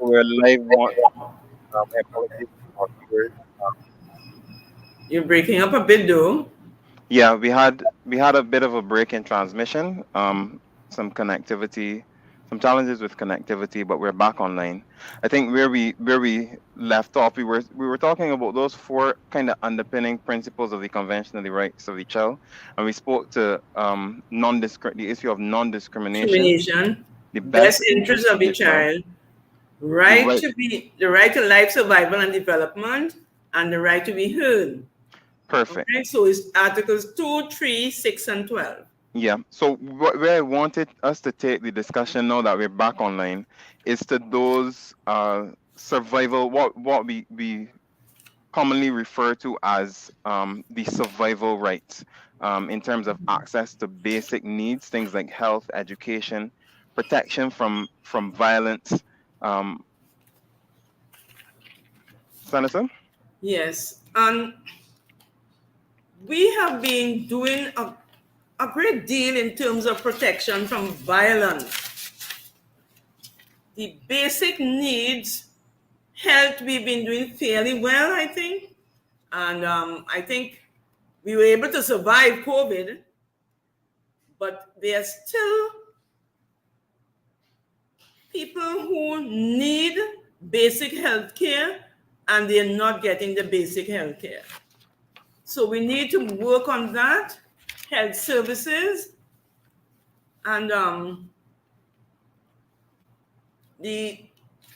We're live on. My apologies to our viewers. You're breaking up a bit though. Yeah, we had a bit of a break in transmission. Some connectivity, some challenges with connectivity, but we're back online. I think where we left off, we were talking about those four kind of underpinning principles of the Convention of the Rights of the Child, and we spoke to the issue of non-discrimination, Discrimination, the best best interest interest of of the the child, child, the right right. to be the right to life, survival, and development, and the right to be heard. Perfect. Okay, so it's Articles 2, 3, 6, and 12. Yeah. So where I wanted us to take the discussion now that we're back online is to those survival what we commonly refer to as the survival rights in terms of access to basic needs, things like health, education, protection from violence. Um, Senator? Yes, and we have been doing a great deal in terms of protection from violence. The basic needs, health, we've been doing fairly well, I think. And I think we were able to survive COVID, but there are still people who need basic health care and they're not getting the basic health care. So we need to work on that, health services, and the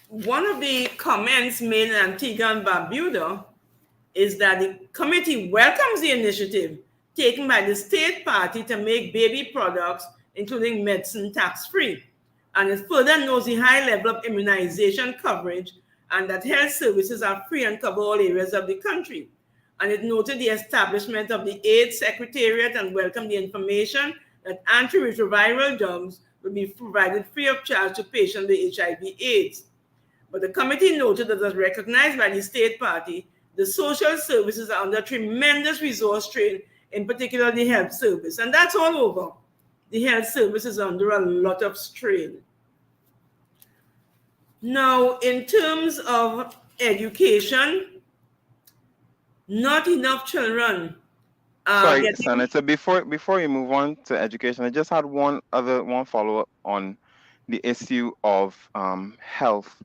one of the comments made in Antigua and Barbuda is that the committee welcomes the initiative taken by the state party to make baby products, including medicine, tax-free. And it further notes the high level of immunization coverage and that health services are free and cover all areas of the country. And it noted the establishment of the AIDS Secretariat and welcomed the information that antiretroviral drugs will be provided free of charge to patients with HIV/AIDS. But the committee noted that as recognized by the state party, the social services are under tremendous resource strain, in particular the health service. And that's all over. The health service is under a lot of strain. Now, in terms of education, not enough children are Sorry, getting. Senator, before you move on to education, I just had one follow-up on the issue of health.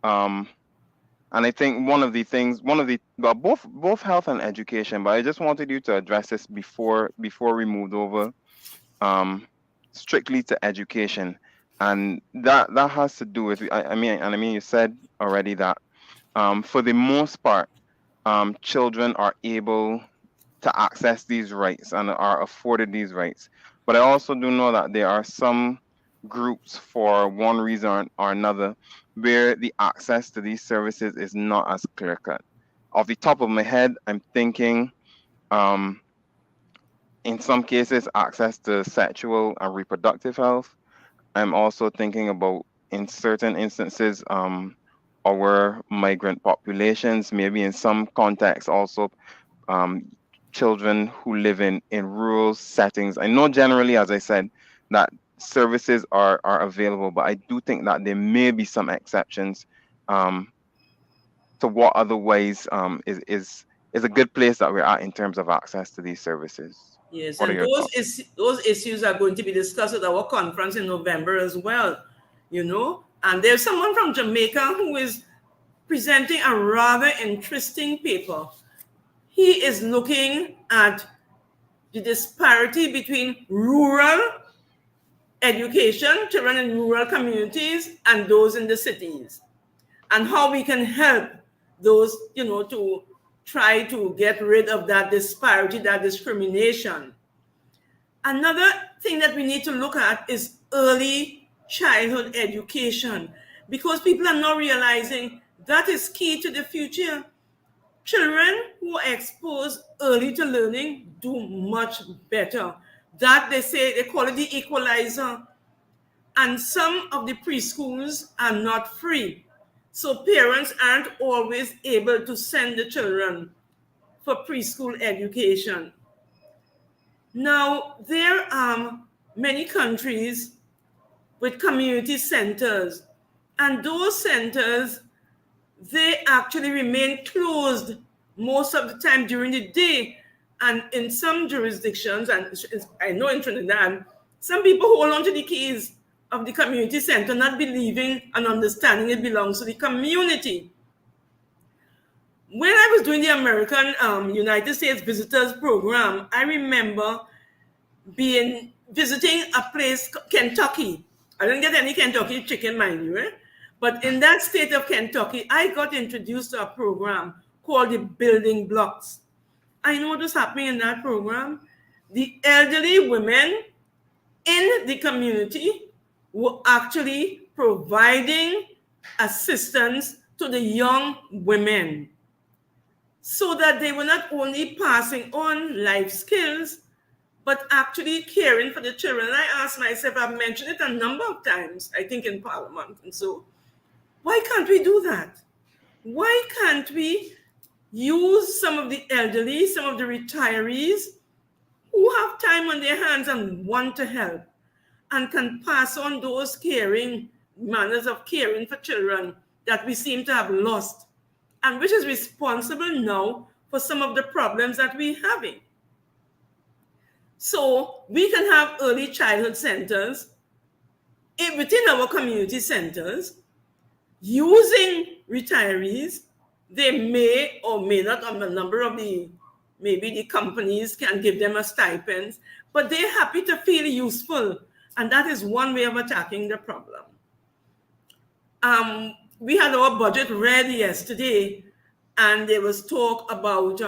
Um, and I think well, both health and education, but I just wanted you to address this before we moved over um, strictly to education, and that has to do with I mean you said already that for the most part children are able to access these rights and are afforded these rights. But I also do know that there are some groups, for one reason or another, where the access to these services is not as clear cut. Off the top of my head, I'm thinking um, in some cases, access to sexual and reproductive health. I'm also thinking about, in certain instances, our migrant populations, maybe in some contexts also um, children who live in rural settings. I know generally, as I said, that services are available, but I do think that there may be some exceptions um, to what otherwise is a good place that we're at in terms of access to these services. Yes, What are and your thoughts? those issues are going to be discussed at our conference in November as well, you know. And there's someone from Jamaica who is presenting a rather interesting paper. He is looking at the disparity between rural education, children in rural communities, and those in the cities, and how we can help those, you know, to try to get rid of that disparity, that discrimination. Another thing that we need to look at is early childhood education, because people are not realizing that is key to the future. Children who are exposed early to learning do much better. That they say, they call it the equalizer. And some of the preschools are not free. So parents aren't always able to send the children for preschool education. Now, there are many countries with community centers, And those centers, they actually remain closed most of the time during the day. And in some jurisdictions, and I know in Trinidad, some people hold on to the keys of the community center, not believing and understanding it belongs to the community. When I was doing the American United States Visitors Program, I remember visiting a place, Kentucky. I didn't get any Kentucky chicken, mind you, eh? But in that state of Kentucky, I got introduced to a program called the Building Blocks. I know what was happening in that program. The elderly women in the community were actually providing assistance to the young women so that they were not only passing on life skills, but actually caring for the children. And I asked myself, I've mentioned it a number of times, I think in Parliament, and so, why can't we do that? Why can't we use some of the elderly, some of the retirees who have time on their hands and want to help and can pass on those caring manners of caring for children that we seem to have lost, and which is responsible now for some of the problems that we're having. So we can have early childhood centers within our community centers using retirees. They may or may not, on a number of maybe the companies can give them a stipend, but they're happy to feel useful. And that is one way of attacking the problem. We had our budget read yesterday, and there was talk about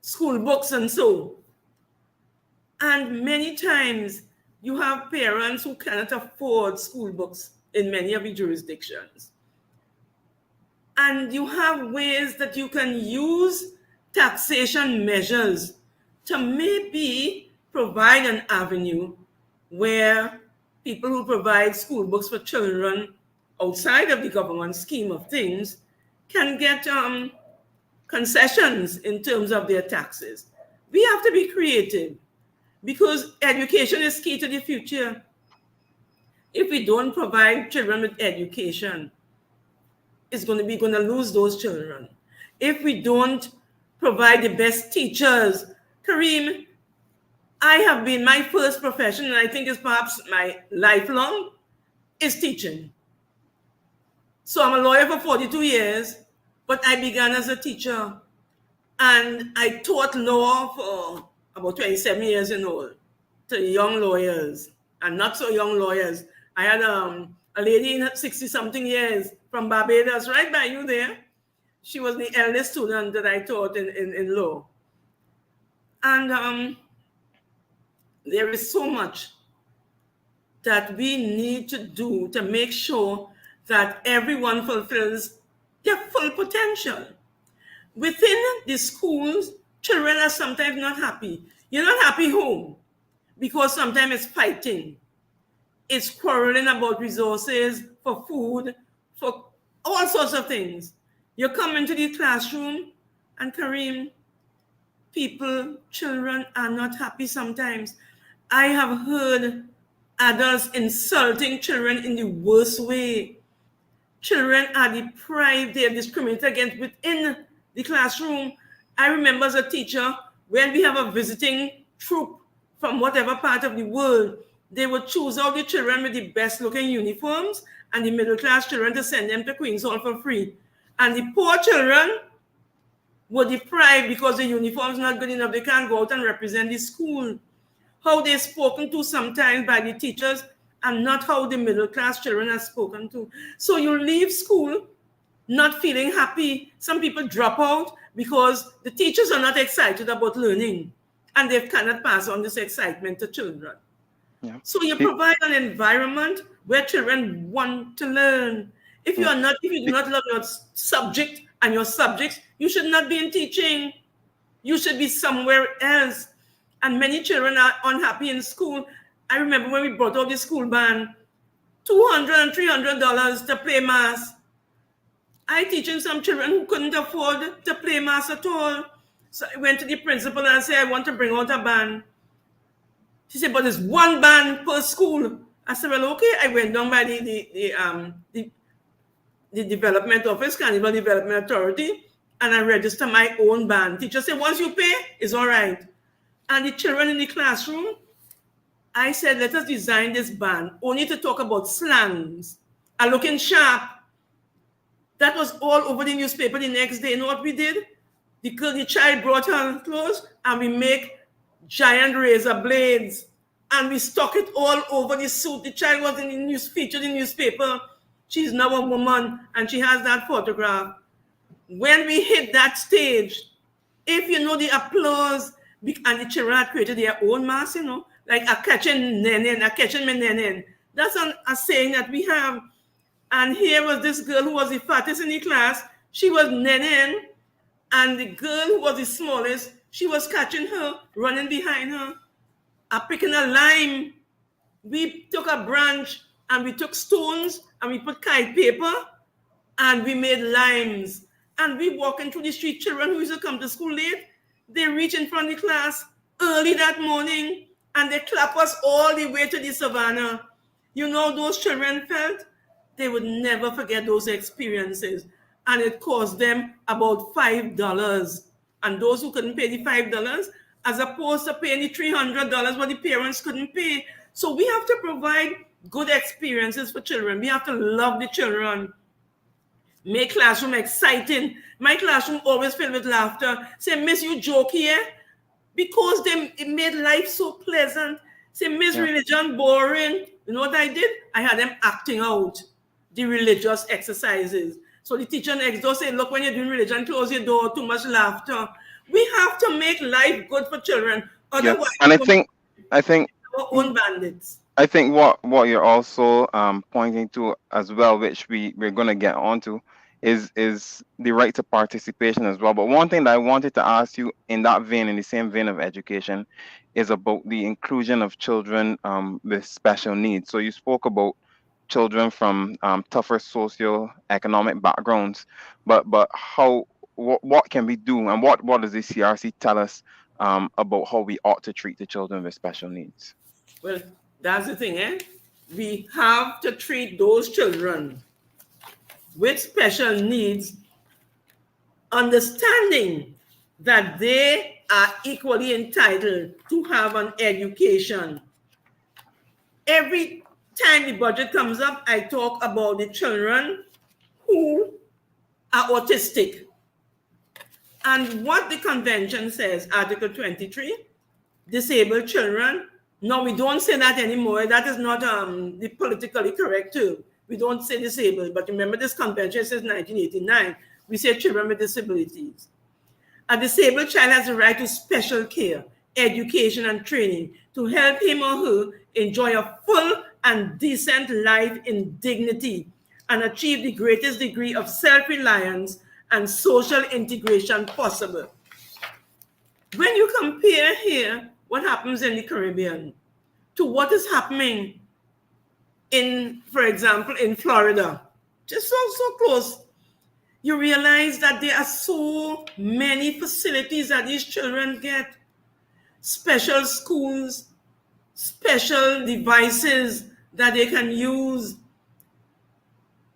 school books and so. And many times you have parents who cannot afford school books in many of the jurisdictions. And you have ways that you can use taxation measures to maybe provide an avenue where people who provide school books for children outside of the government scheme of things can get concessions in terms of their taxes. We have to be creative because education is key to the future. If we don't provide children with education, we're going to lose those children. If we don't provide the best teachers, Kareem, I have been, my first profession, and I think it's perhaps my lifelong, is teaching. So I'm a lawyer for 42 years, but I began as a teacher, and I taught law for about 27 years and all to young lawyers and not so young lawyers. I had a lady in 60-something years from Barbados, right by you there. She was the eldest student that I taught in law. And there is so much that we need to do to make sure that everyone fulfills their full potential. Within the schools, children are sometimes not happy. You're not happy home because sometimes it's fighting. It's quarreling about resources, for food, for all sorts of things. You come into the classroom and Kareem, children are not happy sometimes. I have heard adults insulting children in the worst way. Children are deprived, they are discriminated against within the classroom. I remember as a teacher, when we have a visiting troop from whatever part of the world, they would choose out the children with the best looking uniforms and the middle class children to send them to Queen's Hall for free. And the poor children were deprived because the uniform is not good enough. They can't go out and represent the school. How they're spoken to sometimes by the teachers and not how the middle class children are spoken to. So you leave school not feeling happy. Some people drop out because the teachers are not excited about learning and they cannot pass on this excitement to children. Yeah. So you provide an environment where children want to learn. If you do not love your subject and your subjects, you should not be in teaching. You should be somewhere else. And many children are unhappy in school. I remember when we brought out the school band, $200 and $300 to play mass. I teaching some children who couldn't afford to play mass at all. So I went to the principal and said, I want to bring out a band. She said, but there's one band per school. I said, well, okay. I went down by the development office, Carnival Development Authority, and I registered my own band. Teacher said, once you pay, it's all right. And the children in the classroom, I said, let us design this band only to talk about slangs and looking sharp. That was all over the newspaper the next day. You know what we did? The child brought her clothes and we make giant razor blades and we stuck it all over the suit. The child was in the news, featured in the newspaper. She's now a woman and she has that photograph. When we hit that stage, if you know the applause, and the children had created their own mass, you know, like a catching nenen, a catching me nenen. That's a saying that we have. And here was this girl who was the fattest in the class. She was nenen, and the girl who was the smallest, she was catching her, running behind her, picking a lime. We took a branch and we took stones and we put kite paper and we made limes. And we walking through the street, children who used to come to school late, they reach in front of the class early that morning and they clap us all the way to the savannah. You know, those children felt they would never forget those experiences. And it cost them about $5. And those who couldn't pay the $5, as opposed to paying the $300 what the parents couldn't pay. So we have to provide good experiences for children. We have to love the children. Make classroom exciting. My classroom always filled with laughter. Say, Miss, you joke here? Because it made life so pleasant. Say, Miss, religion boring. You know what I did? I had them acting out the religious exercises. So the teacher next door said, look, when you're doing religion, close your door, too much laughter. We have to make life good for children. Otherwise, and I think our own bandits. I think what you're also pointing to as well, which we're going to get onto, is the right to participation as well. But one thing that I wanted to ask you in that vein, in the same vein of education, is about the inclusion of children with special needs. So you spoke about children from tougher socio-economic backgrounds, but what can we do, and what does the CRC tell us about how we ought to treat the children with special needs? Well, that's the thing, eh? We have to treat those children with special needs, understanding that they are equally entitled to have an education. Every time the budget comes up, I talk about the children who are autistic. And what the convention says, Article 23, disabled children. No, we don't say that anymore. That is not the politically correct term. We don't say disabled, but remember this convention says 1989. We say children with disabilities. A disabled child has the right to special care, education, and training to help him or her enjoy a full and decent life in dignity and achieve the greatest degree of self-reliance and social integration possible. When you compare here what happens in the Caribbean to what is happening in, for example, in Florida, just so close, you realize that there are so many facilities that these children get. Special schools, special devices that they can use,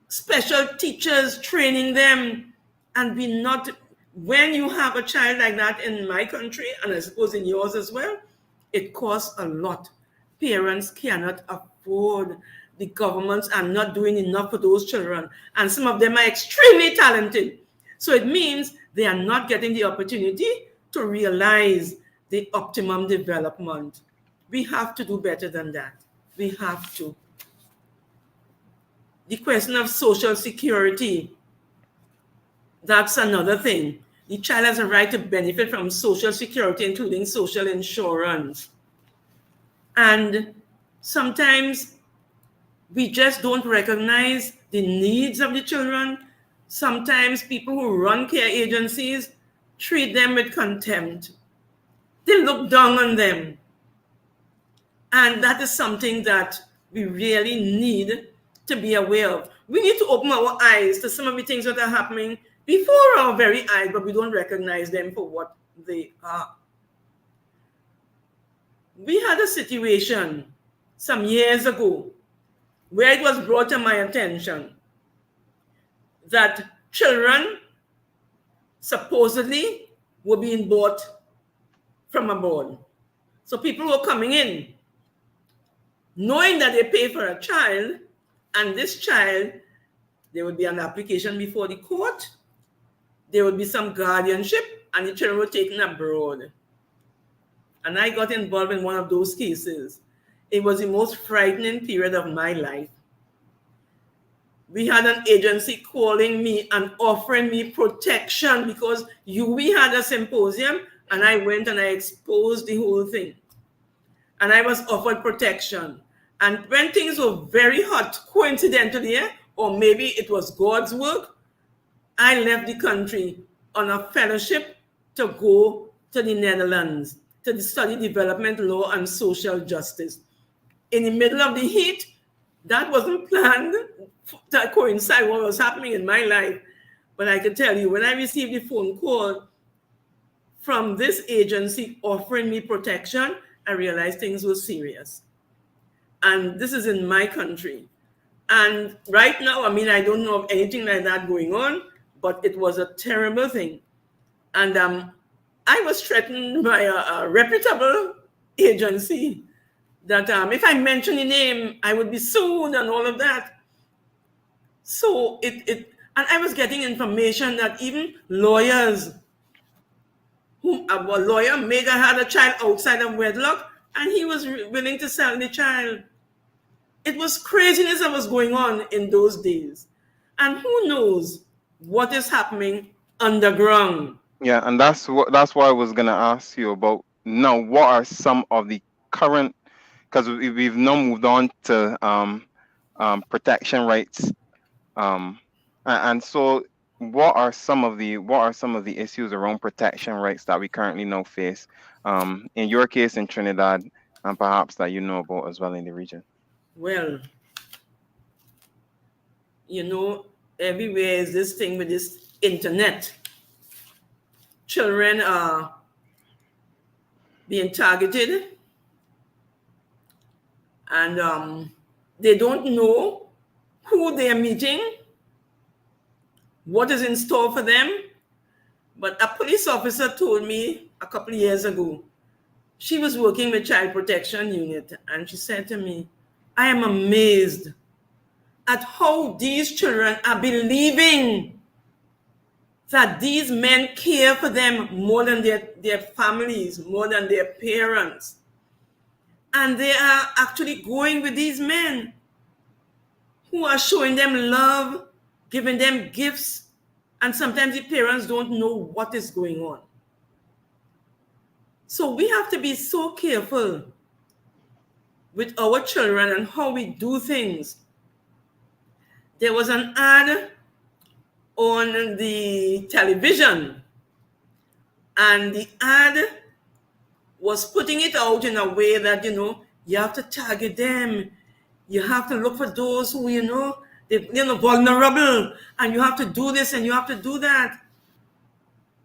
special teachers training them, and when you have a child like that in my country, and I suppose in yours as well, it costs a lot. Parents cannot afford. The governments are not doing enough for those children. And some of them are extremely talented. So it means they are not getting the opportunity to realize the optimum development. We have to do better than that. We have to. The question of social security, that's another thing. The child has a right to benefit from social security, including social insurance. And sometimes we just don't recognize the needs of the children. Sometimes people who run care agencies treat them with contempt. They look down on them. And that is something that we really need to be aware of. We need to open our eyes to some of the things that are happening before our very eyes, but we don't recognize them for what they are. We had a situation some years ago where it was brought to my attention that children supposedly were being bought from abroad. So people were coming in knowing that they pay for a child, and this child, there would be an application before the court, there would be some guardianship, and the children were taken abroad. And I got involved in one of those cases. It was the most frightening period of my life. We had an agency calling me and offering me protection because we had a symposium, and I went and I exposed the whole thing. And I was offered protection. And when things were very hot, coincidentally, or maybe it was God's work, I left the country on a fellowship to go to the Netherlands to study development law and social justice. In the middle of the heat, that wasn't planned to coincide with what was happening in my life. But I can tell you, when I received the phone call from this agency offering me protection, I realized things were serious. And this is in my country. And right now, I don't know of anything like that going on, but it was a terrible thing. And I was threatened by a reputable agency that if I mention the name, I would be sued and all of that. So and I was getting information that even lawyers, a lawyer Mega had a child outside of wedlock, and he was willing to sell the child. It was craziness that was going on in those days. And who knows what is happening underground. Yeah, and that's why I was gonna ask you about now. What are some of the current? Because we've now moved on to protection rights, and so what are some of the issues around protection rights that we currently now face? In your case in Trinidad, and perhaps that you know about as well in the region. Well, everywhere is this thing with this internet. Children are being targeted, and they don't know who they are meeting, what is in store for them. But a police officer told me a couple of years ago, she was working with Child Protection Unit, and she said to me, I am amazed at how these children are believing that these men care for them more than their families, more than their parents. And they are actually going with these men who are showing them love, giving them gifts, and sometimes the parents don't know what is going on. So we have to be so careful with our children and how we do things. There was an ad on the television, and the ad was putting it out in a way that, you have to target them. You have to look for those who, they're vulnerable, and you have to do this and you have to do that.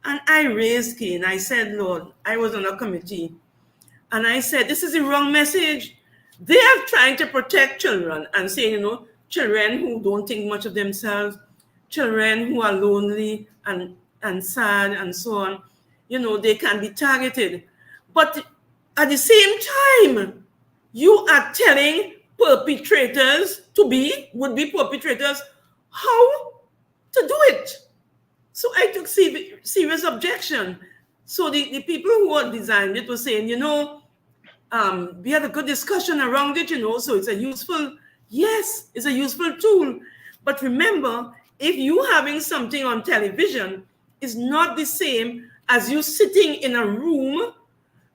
And I raised Cain. I said, Lord, I was on a committee, and I said, this is the wrong message. They are trying to protect children and say, children who don't think much of themselves, children who are lonely and sad and so on, they can be targeted. But at the same time, you are telling perpetrators would-be perpetrators how to do it. So I took serious objection. So the people who had designed it were saying, we had a good discussion around it, so it's a useful tool. But remember, if you having something on television is not the same as you sitting in a room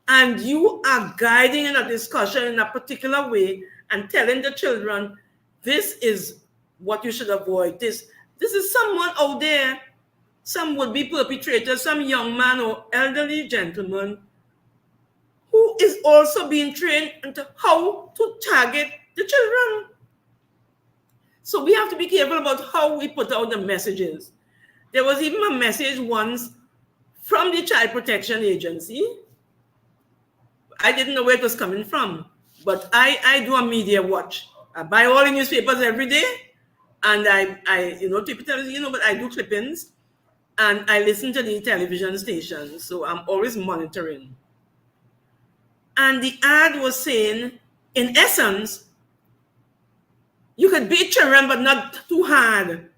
and you are guiding in a discussion in a particular way and telling the children, this is what you should avoid. This is someone out there, some would-be perpetrator, some young man or elderly gentleman who is also being trained into how to target the children. So we have to be careful about how we put out the messages. There was even a message once from the Child Protection Agency. I didn't know where it was coming from, but I do a media watch. I buy all the newspapers every day, and I typically, but I do clippings, and I listen to the television stations, so I'm always monitoring. And the ad was saying, in essence, you could beat children, but not too hard.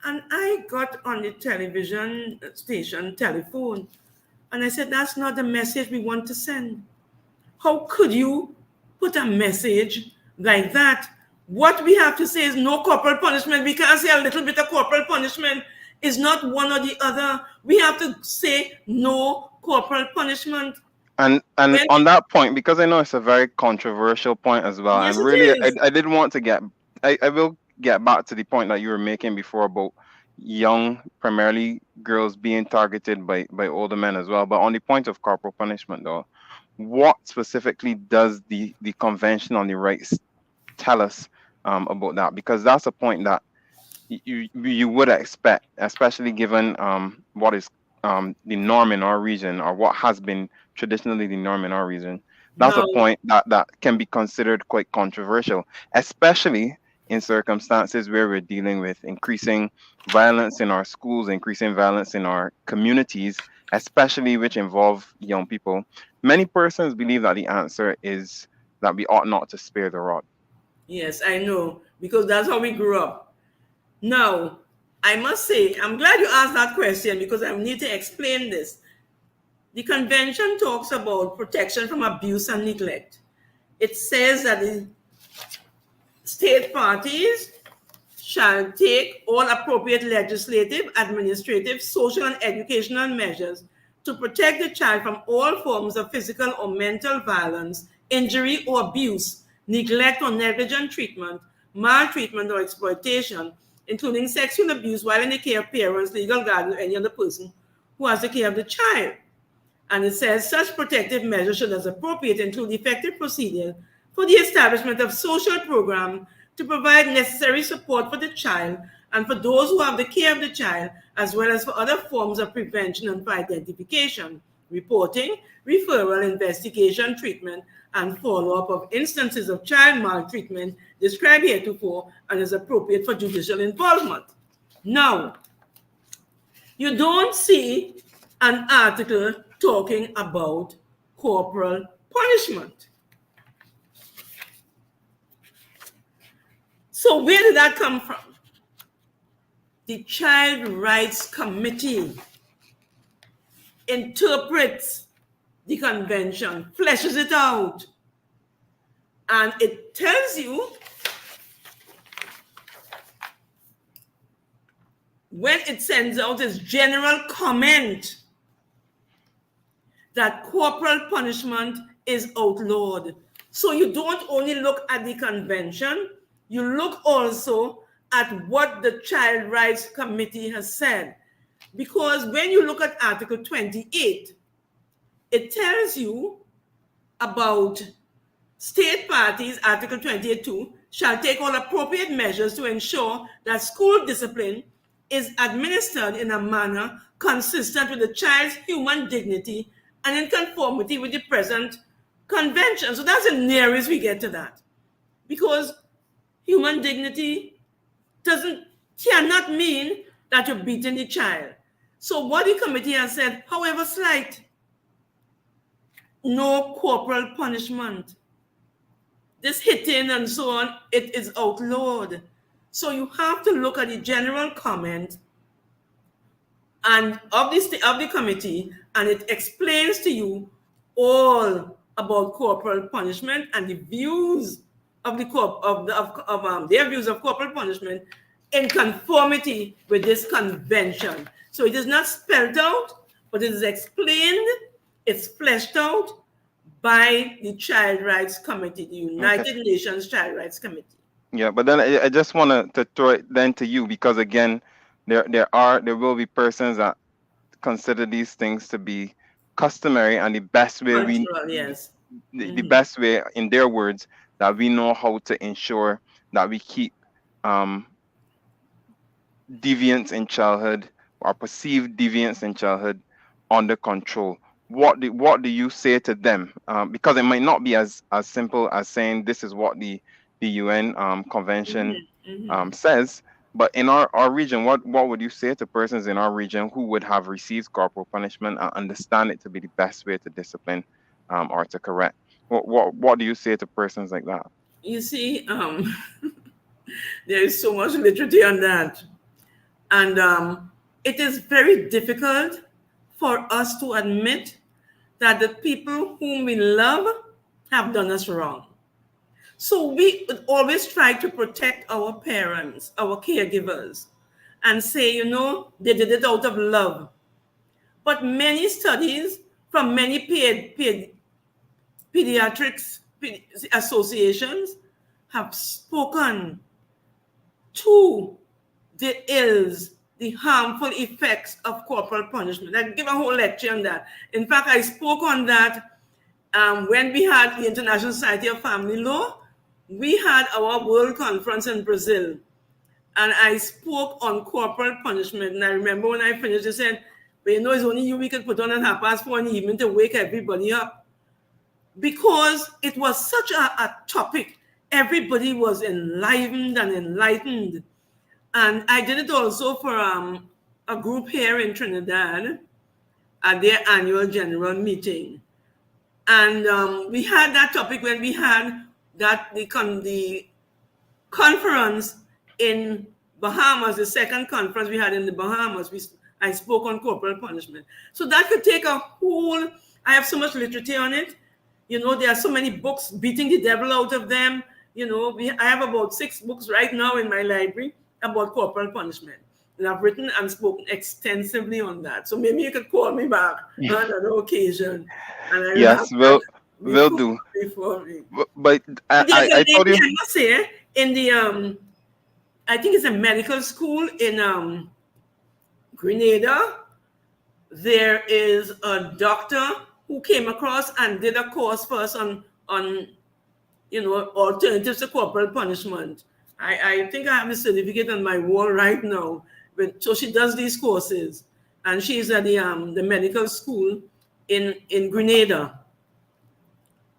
And I got on the television station telephone, and I said, that's not the message we want to send. How could you put a message like that? What we have to say is no corporal punishment. We can't say a little bit of corporal punishment is not one or the other. We have to say no corporal punishment. And on that point, because I know it's a very controversial point as well, Yes, and it really, is. I did want to I will get back to the point that you were making before about young, primarily girls being targeted by older men as well. But on the point of corporal punishment, though, what specifically does the Convention on the Rights tell us about that? Because that's a point that you would expect, especially given what is the norm in our region, or what has been traditionally the norm in our region. That's a Now, point that can be considered quite controversial, especially in circumstances where we're dealing with increasing violence in our schools, increasing violence in our communities, especially which involve young people. Many persons believe that the answer is that we ought not to spare the rod. yes, I know, because that's how we grew up. Now, I must say, I'm glad you asked that question because I need to explain this. The convention talks about protection from abuse and neglect. It says that the state parties shall take all appropriate legislative, administrative, social, and educational measures to protect the child from all forms of physical or mental violence, injury or abuse, neglect or negligent treatment, maltreatment or exploitation, including sexual abuse while in the care of parents, legal guardian, or any other person who has the care of the child. And it says such protective measures should, as appropriate, include effective procedures for the establishment of social programs to provide necessary support for the child and for those who have the care of the child, as well as for other forms of prevention and for identification, reporting, referral, investigation, treatment, and follow-up of instances of child maltreatment described heretofore and as appropriate for judicial involvement. Now, you don't see an article talking about corporal punishment. So where did that come from? The Child Rights Committee interprets the convention, fleshes it out, and it tells you when it sends out its general comment that corporal punishment is outlawed. So you don't only look at the convention, you look also at what the Child Rights Committee has said. Because when you look at Article 28, it tells you about state parties, Article 28.2, shall take all appropriate measures to ensure that school discipline is administered in a manner consistent with the child's human dignity and in conformity with the present convention. So that's the nearest we get to that. Because human dignity cannot mean that you're beating the child. So what the committee has said, however slight, no corporal punishment. This hitting and so on, it is outlawed. So you have to look at the general comment and of the committee, and it explains to you all about corporal punishment and the views of their views of corporal punishment in conformity with this convention. So it is not spelled out, but it is explained, it's fleshed out by the Child Rights Committee, the United Nations Child Rights Committee. Yeah, but then I just want to throw it then to you, because again, there will be persons that consider these things to be customary, and the best way the best way, in their words, that we know how to ensure that we keep deviance in childhood, or perceived deviance in childhood, under control. What do you say to them? Because it might not be as simple as saying this is what the the UN convention Mm-hmm. says. But in our region, what would you say to persons in our region who would have received corporal punishment and understand it to be the best way to discipline or to correct? What do you say to persons like that? You see, there is so much literature on that. And it is very difficult for us to admit that the people whom we love have done us wrong. So we always try to protect our parents, our caregivers, and say, they did it out of love. But many studies from many pediatrics associations have spoken to the ills, the harmful effects of corporal punishment. I give a whole lecture on that. In fact, I spoke on that when we had the International Society of Family Law. We had our World Conference in Brazil, and I spoke on corporal punishment. And I remember when I finished, I said, but it's only you we could put on at 4:30 in the evening to wake everybody up. Because it was such a topic. Everybody was enlivened and enlightened. And I did it also for a group here in Trinidad at their annual general meeting. And we had that topic when we had the conference in Bahamas, the second conference we had in the Bahamas. I spoke on corporal punishment. So that could take a whole, I have so much literature on it. There are so many books beating the devil out of them. I have about 6 books right now in my library about corporal punishment. And I've written and spoken extensively on that. So maybe you could call me back on another occasion. And yes, will do. Before me. But I told you. I must say, in the, I think it's a medical school in Grenada, there is a doctor who came across and did a course for us on alternatives to corporal punishment. I think I have a certificate on my wall right now. So she does these courses, and she's at the medical school in Grenada.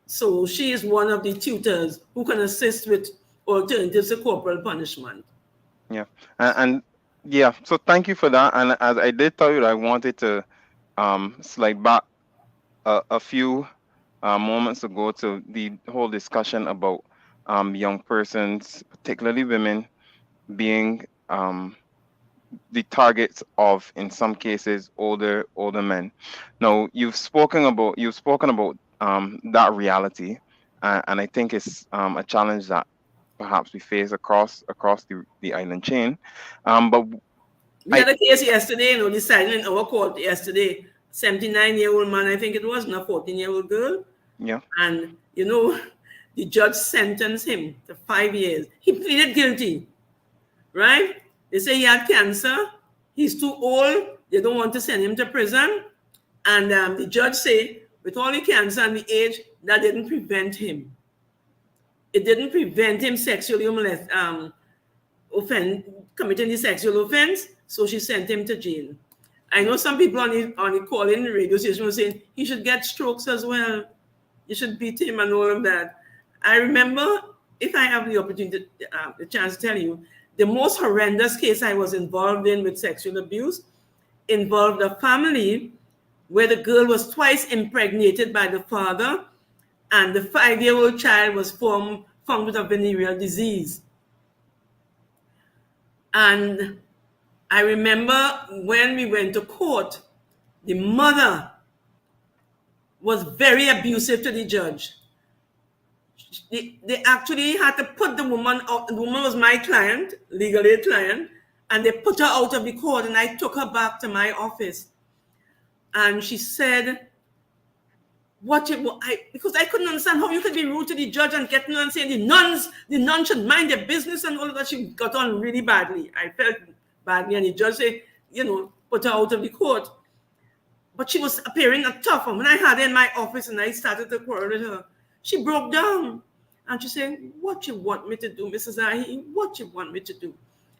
So she is one of the tutors who can assist with alternatives to corporal punishment. Yeah, and yeah. So thank you for that. And as I did tell you, I wanted to slide back a few moments ago to the whole discussion about young persons, particularly women, being the targets of, in some cases, older men. Now you've spoken about that reality, and I think it's a challenge that perhaps we face across the island chain. But we had a case yesterday, decided in our court yesterday. 79-year-old man, I think it was, not a 14-year-old girl. Yeah. And, the judge sentenced him to 5 years. He pleaded guilty, right? They say he had cancer. He's too old. They don't want to send him to prison. And the judge say, with all the cancer and the age, that didn't prevent him. It didn't prevent him sexually committing the sexual offense. So she sent him to jail. I know some people on the call-in radio station were saying he should get strokes as well. You should beat him and all of that. I remember, if I have the opportunity, the chance to tell you, the most horrendous case I was involved in with sexual abuse involved a family where the girl was twice impregnated by the father, and the 5-year-old child was found with a venereal disease. And I remember when we went to court, the mother was very abusive to the judge. They actually had to put the woman out. The woman was my client, legal aid client, and they put her out of the court, and I took her back to my office. And she said, because I couldn't understand how you could be rude to the judge and get and saying the nuns should mind their business and all of that. She got on really badly. I felt badly, and the judge said, put her out of the court. But she was appearing tough. And when I had her in my office and I started to quarrel with her, she broke down. And she said, what you want me to do, Mrs. Ahi? What you want me to do?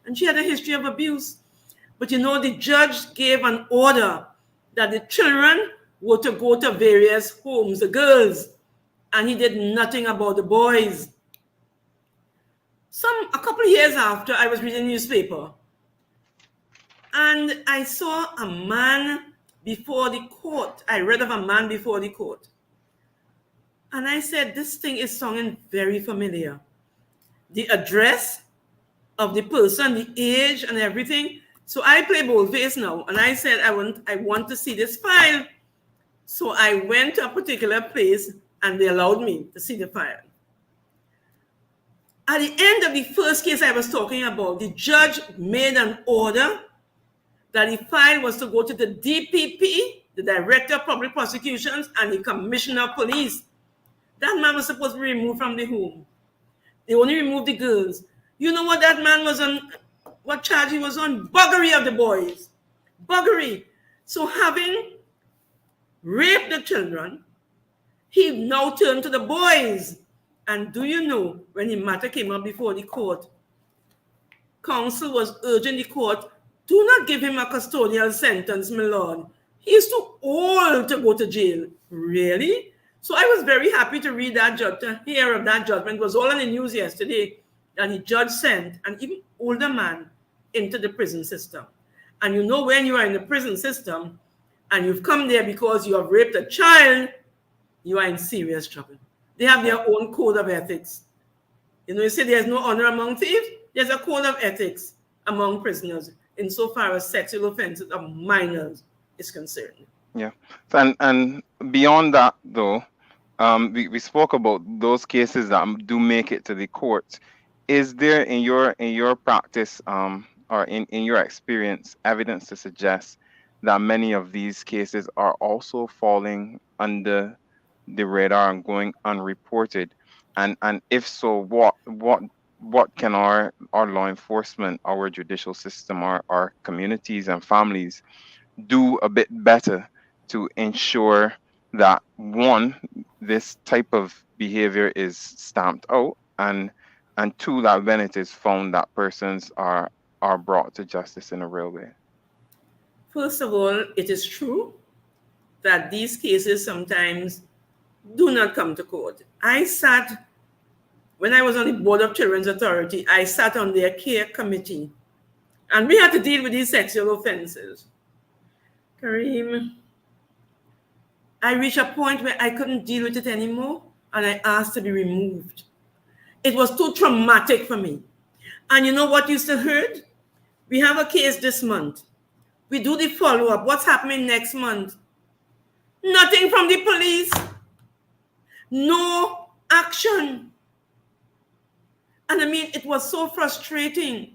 And she had a history of abuse. But the judge gave an order that the children were to go to various homes, the girls, and he did nothing about the boys. A couple of years after, I was reading a newspaper, and I saw a man before the court. I read of a man before the court. And I said, this thing is sounding very familiar. The address of the person, the age and everything. So I play boldface now. And I said, I want to see this file. So I went to a particular place and they allowed me to see the file. At the end of the first case I was talking about, the judge made an order that the file was to go to the DPP, the Director of Public Prosecutions, and the Commissioner of Police. That man was supposed to be removed from the home. They only removed the girls. You know what that man was on, what charge he was on? Buggery of the boys. Buggery. So having raped the children, he now turned to the boys. And do you know, when the matter came up before the court, counsel was urging the court, do not give him a custodial sentence, my lord. He is too old to go to jail. Really? So I was very happy to read that to hear of that judgment. It was all on the news yesterday that the judge sent an even older man into the prison system. And you know, when you are in the prison system and you've come there because you have raped a child, you are in serious trouble. They have their own code of ethics. You know, you say there's no honor among thieves. There's a code of ethics among prisoners insofar as sexual offenses of minors is concerned. Yeah. And beyond that, though, we spoke about those cases that do make it to the courts. Is there in your practice or in your experience evidence to suggest that many of these cases are also falling under the radar and going unreported? And if so, what can our law enforcement, our judicial system, our communities and families do a bit better to ensure that, one, this type of behavior is stamped out, and two, that when it is found, that persons are brought to justice in a real way? First of all, it is true that these cases sometimes do not come to court. When I was on the Board of Children's Authority, I sat on their care committee, and we had to deal with these sexual offenses. Kareem, I reached a point where I couldn't deal with it anymore, and I asked to be removed. It was too traumatic for me. And you know what you still heard? We have a case this month. We do the follow-up. What's happening next month? Nothing from the police. No action. And I mean, it was so frustrating.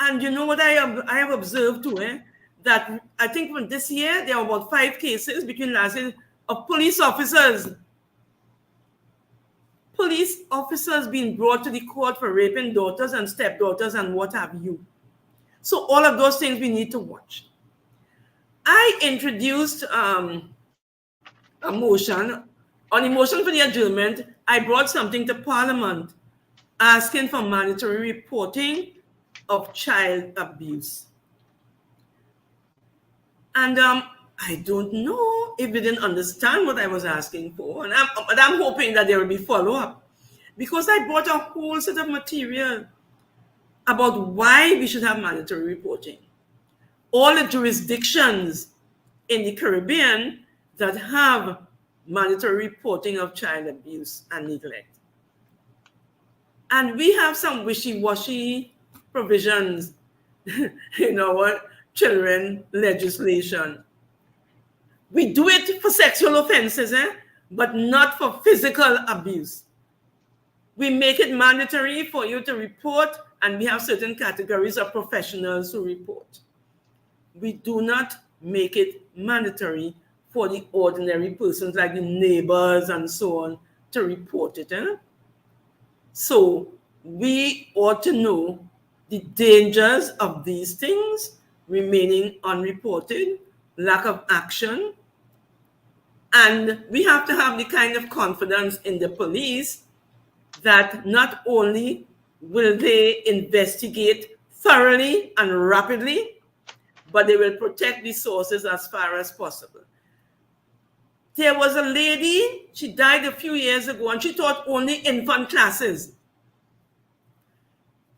And you know what I have observed too, that I think from this year, there are about 5 cases between last year of police officers being brought to the court for raping daughters and stepdaughters and what have you. So all of those things we need to watch. I introduced a motion. On the motion for the adjournment, I brought something to Parliament asking for mandatory reporting of child abuse. And I don't know if they didn't understand what I was asking for. But I'm hoping that there will be follow-up, because I brought a whole set of material about why we should have mandatory reporting. All the jurisdictions in the Caribbean that have mandatory reporting of child abuse and neglect. And we have some wishy-washy provisions in our children legislation. We do it for sexual offenses, but not for physical abuse. We make it mandatory for you to report, and we have certain categories of professionals who report. We do not make it mandatory for the ordinary persons like the neighbors and so on to report it. So we ought to know the dangers of these things remaining unreported, lack of action. And we have to have the kind of confidence in the police that not only will they investigate thoroughly and rapidly, but they will protect the sources as far as possible. There was a lady, she died a few years ago, and she taught only infant classes.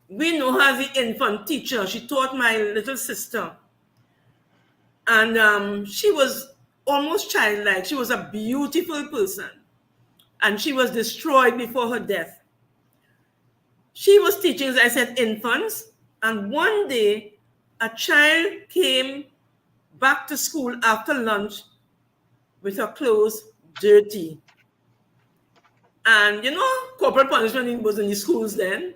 We know her as the infant teacher. She taught my little sister. And she was almost childlike. She was a beautiful person. And she was destroyed before her death. She was teaching, as I said, infants. And one day, a child came back to school after lunch with her clothes dirty. And you know, corporal punishment was in the schools then.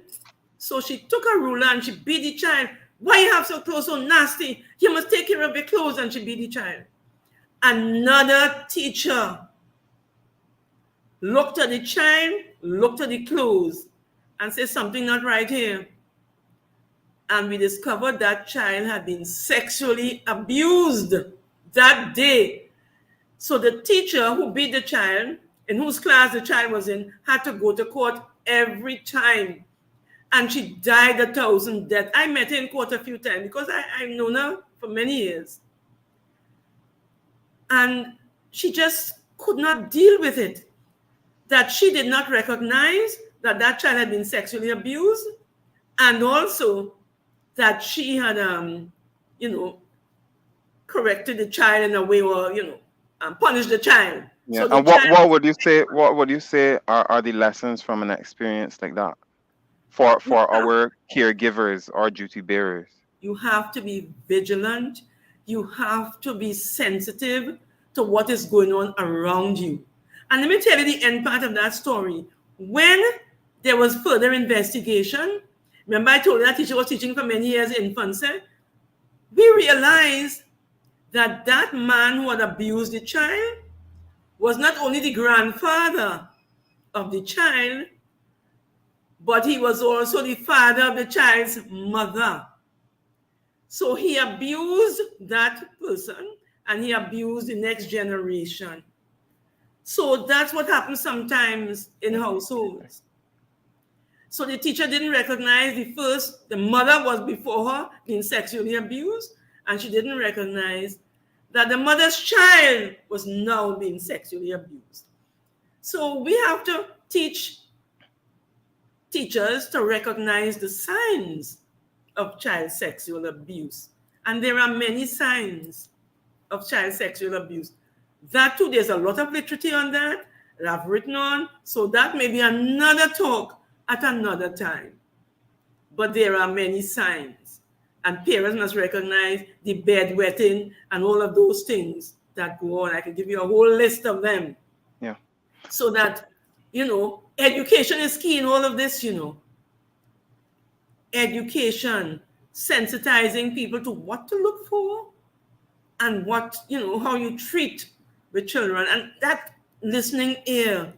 So she took a ruler and she beat the child. Why you have so clothes so nasty? You must take care of your clothes. And she beat the child. Another teacher looked at the child, looked at the clothes, and said something not right here. And we discovered that child had been sexually abused that day. So the teacher who beat the child, in whose class the child was in, had to go to court every time. And she died 1,000 deaths. I met her in court a few times because I've known her for many years. And she just could not deal with it. That she did not recognize that that child had been sexually abused, and also that she had, corrected the child in a way, or punished the child. Yeah. So and what would you say? What would you say are the lessons from an experience like that for our caregivers or duty bearers? You have to be vigilant. You have to be sensitive to what is going on around you. And let me tell you the end part of that story. When there was further investigation, remember I told you that teacher was teaching for many years in infancy, we realized that that man who had abused the child was not only the grandfather of the child, but he was also the father of the child's mother. So he abused that person and he abused the next generation. So that's what happens sometimes in households. So the teacher didn't recognize the mother was before her being sexually abused, and she didn't recognize that the mother's child was now being sexually abused. So we have to teach teachers to recognize the signs of child sexual abuse. And there are many signs of child sexual abuse. That too, there's a lot of literature on that I've written on. So that may be another talk at another time. But there are many signs. And parents must recognize the bedwetting and all of those things that go on. I can give you a whole list of them. Yeah. So that, education is key in all of this, Education, sensitizing people to what to look for and what, how you treat with children, and that listening ear,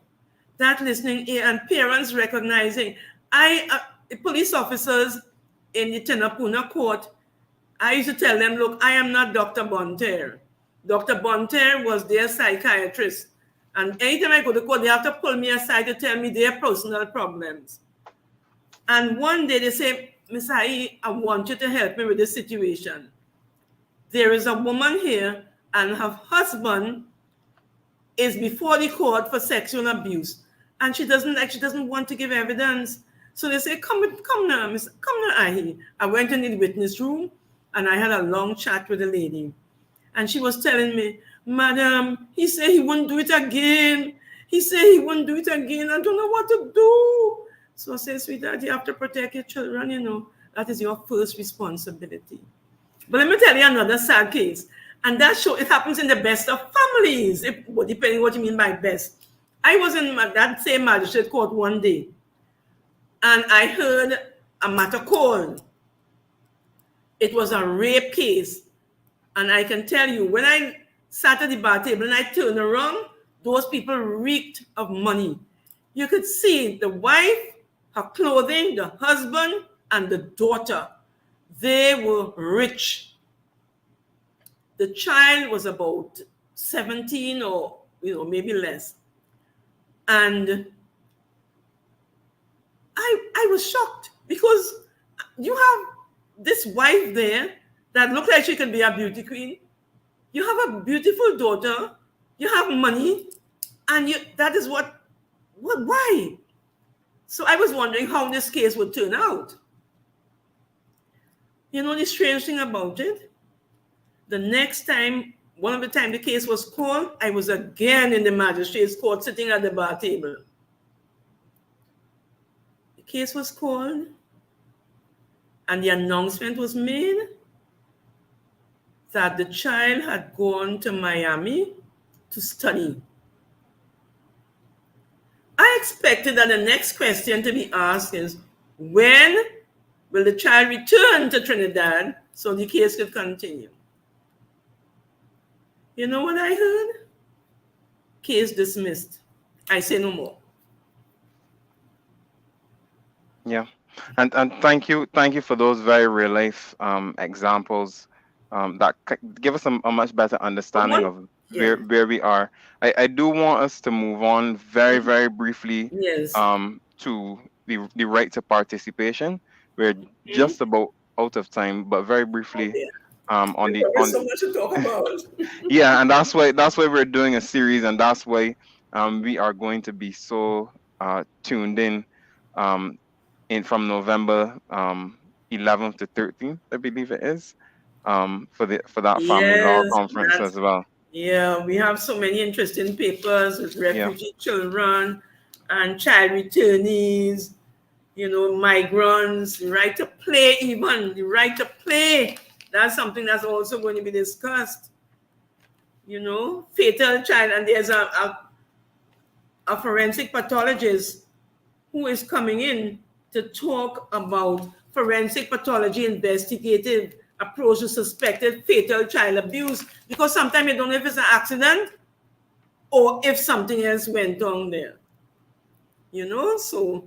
and parents recognizing. Police officers in the Tenapuna court, I used to tell them, look, I am not Dr. Bonter. Dr. Bonter was their psychiatrist. And anytime I go to court, they have to pull me aside to tell me their personal problems. And one day they say, Miss Ai, I want you to help me with this situation. There is a woman here and her husband is before the court for sexual abuse. And she doesn't want to give evidence. So they say, come now, Miss, come now, Ahi. I went in the witness room and I had a long chat with the lady. And she was telling me, Madam, he said he wouldn't do it again. I don't know what to do. So I said, sweetheart, you have to protect your children, That is your first responsibility. But let me tell you another sad case. And it happens in the best of families, depending what you mean by best. I was in that same magistrate court one day, and I heard a matter called. It was a rape case. And I can tell you, when I sat at the bar table and I turned around, those people reeked of money. You could see the wife, her clothing, the husband, and the daughter. They were rich. The child was about 17 or, maybe less. And I was shocked because you have this wife there that looked like she could be a beauty queen. You have a beautiful daughter. You have money. And that is why? So I was wondering how this case would turn out. You know the strange thing about it? The next time, one of the time the case was called, I was again in the magistrate's court sitting at the bar table. The case was called and the announcement was made that the child had gone to Miami to study. I expected that the next question to be asked is, when will the child return to Trinidad so the case could continue? You know what I heard? Case dismissed. I say no more. Yeah, and thank you for those very real life examples that give us a much better understanding of where we are. I do want us to move on very briefly Yes. To the right to participation. We're just about out of time, but very briefly on so much to talk about. Yeah, and that's why we're doing a series, and that's why we are going to be so tuned in from November 11th to 13th, I believe it is, for that family law conference as well. Yeah, we have so many interesting papers with refugee children and child returnees, you know, migrants, the right to play, even the right to play. That's something that's also going to be discussed. You know, fatal child, and there's a forensic pathologist who is coming in to talk about forensic pathology investigative approach to suspected fatal child abuse, because sometimes you don't know if it's an accident or if something else went on there. You know, so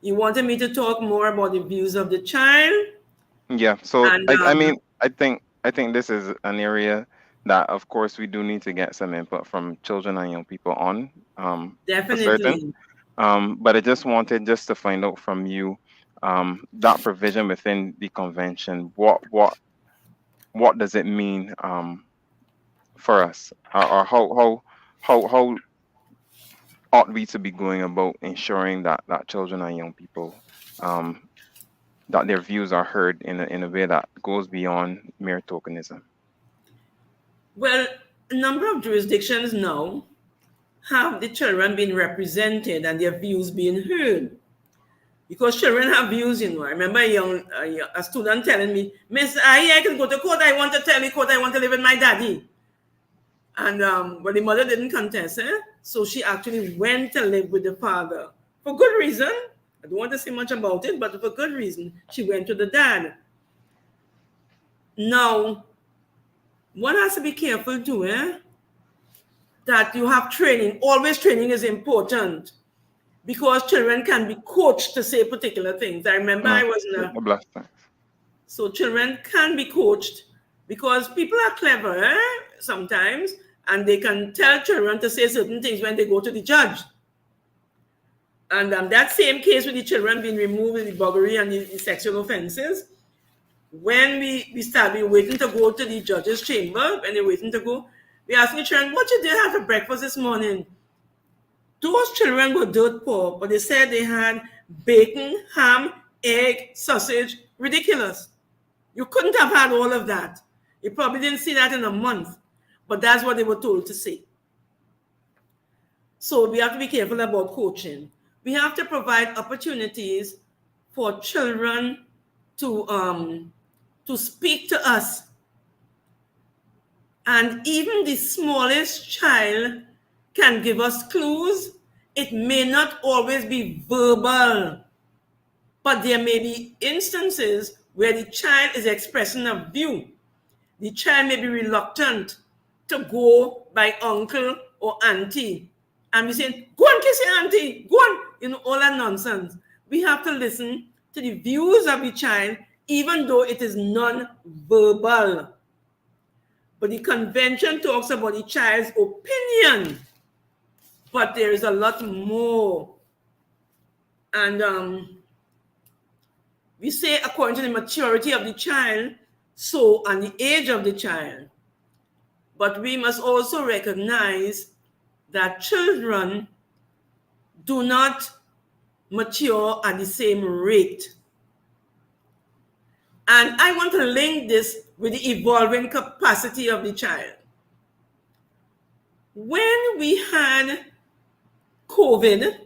you wanted me to talk more about the views of the child. Yeah, so and, I mean, I think this is an area that, of course, we do need to get some input from children and young people on. Definitely. For certain. But I just wanted to find out from you that provision within the convention. What does it mean for us, or how ought we to be going about ensuring that children and young people that their views are heard in a way that goes beyond mere tokenism? Well, a number of jurisdictions now have the children being represented and their views being heard. Because children have views, you know. I remember a student telling me, Miss, I can go to court. I want to tell the court I want to live with my daddy. And but the mother didn't contest, so she actually went to live with the father for good reason. I don't want to say much about it, but for good reason, she went to the dad. Now, one has to be careful too, that you have training. Always training is important, because children can be coached to say particular things. I remember I was in a... So children can be coached because people are clever sometimes, and they can tell children to say certain things when they go to the judge. And that same case with the children being removed with the buggery and the sexual offenses, when we started waiting to go to the judge's chamber, when they're waiting to go, we asked the children, what you did have for breakfast this morning? Those children were dirt poor, but they said they had bacon, ham, egg, sausage. Ridiculous. You couldn't have had all of that. You probably didn't see that in a month, but that's what they were told to say. So we have to be careful about coaching. We have to provide opportunities for children to speak to us. And even the smallest child can give us clues. It may not always be verbal, but there may be instances where the child is expressing a view. The child may be reluctant to go by uncle or auntie. And we say, go and kiss your auntie, go on, you know, all that nonsense. We have to listen to the views of the child, even though it is non-verbal. But the convention talks about the child's opinion, but there is a lot more. And we say according to the maturity of the child, so and the age of the child. But we must also recognize that children do not mature at the same rate. And I want to link this with the evolving capacity of the child. When we had COVID,